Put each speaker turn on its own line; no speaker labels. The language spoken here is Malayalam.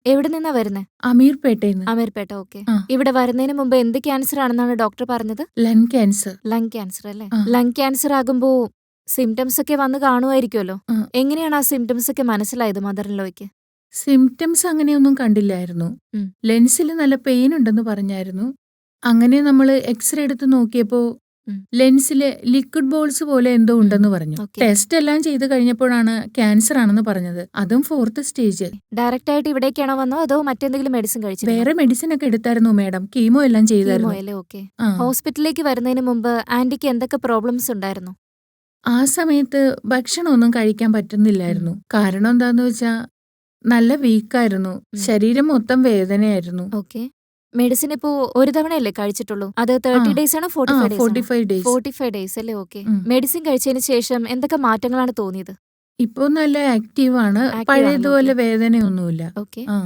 എവിടെ നിന്നാ വരുന്നേ?
അമീർപേട്ടേന്ന്.
അമീർപേട്ട. ഓക്കെ.
ആ.
ഇവിടെ വരുന്നതിന് മുമ്പ് എന്ത് ക്യാൻസർ ആണെന്നാണ് ഡോക്ടർ പറഞ്ഞത്?
Lung cancer.
ലങ് ക്യാൻസർ അല്ലേ?
ആ.
ലങ് ക്യാൻസർ ആകുമ്പോ സിംറ്റംസ് ഒക്കെ വന്ന് കാണുമായിരിക്കുമല്ലോ.
ആ.
എങ്ങനെയാണ് ആ സിംറ്റംസ് ഒക്കെ മനസ്സിലായത് മദർ ഇൻ ലോയ്ക്ക്?
സിംപ്റ്റംസ് അങ്ങനെയൊന്നും കണ്ടില്ലായിരുന്നു.
ഉം.
ലെൻസിൽ നല്ല പെയിൻ ഉണ്ടെന്ന് പറഞ്ഞായിരുന്നു. അങ്ങനെ നമ്മൾ എക്സ്റേ എടുത്ത് നോക്കിയപ്പോ
ഉം.
ലെൻസില് ലിക്വിഡ് ബോൾസ് പോലെ എന്തോ ഉണ്ടെന്ന് പറഞ്ഞു.
ഓക്കെ.
ടെസ്റ്റ് എല്ലാം ചെയ്ത് കഴിഞ്ഞപ്പോഴാണ് ക്യാൻസർ ആണെന്ന് പറഞ്ഞത്. അതും 4th സ്റ്റേജ്.
ഡയറക്റ്റ് ആയിട്ട് ഇവിടേക്കാണോ വന്നോ അതോ മറ്റെന്തെങ്കിലും മെഡിസിൻ കഴിച്ചിരുന്നോ?
വേറെ മെഡിസിൻ ഒക്കെ എടുത്തായിരുന്നു മാഡം. കീമോ എല്ലാം
കീമോ
ചെയ്തായിരുന്നു.
അല്ലേ? ഓക്കെ.
ആ.
ഹോസ്പിറ്റലിലേക്ക് വരുന്നതിന് മുമ്പ് ആന്റിക്ക് എന്തൊക്കെ പ്രോബ്ലംസ് ഉണ്ടായിരുന്നു?
ആ സമയത്ത് ഭക്ഷണമൊന്നും കഴിക്കാൻ പറ്റുന്നില്ലായിരുന്നു. കാരണം എന്താന്ന് വെച്ചാ നല്ല വീക്കായിരുന്നു. ശരീരം മൊത്തം വേദനയായിരുന്നു.
ഓക്കെ. മെഡിസിൻ ഇപ്പോ ഒരു തവണയല്ലേ കഴിച്ചിട്ടുള്ളൂ? അത് 30
ആ.
ഡേയ്സ് ആണോ
ആ
45 ഡേയ്സ് ആണോ?
45 ഡേയ്സ്.
45 ഡേയ്സ് അല്ലേ? ഓക്കെ.
ഉം.
മെഡിസിൻ കഴിച്ചതിന് ശേഷം എന്തൊക്കെ മാറ്റങ്ങളാണ് തോന്നിയത്?
ഇപ്പൊ നല്ല ആക്റ്റീവാണ്.
ആക്റ്റീവ് ആണല്ലോ.
പഴയതുപോലെ
ഓക്കെ.
വേദനയൊന്നുമില്ല.
ഓക്കെ.
ആ.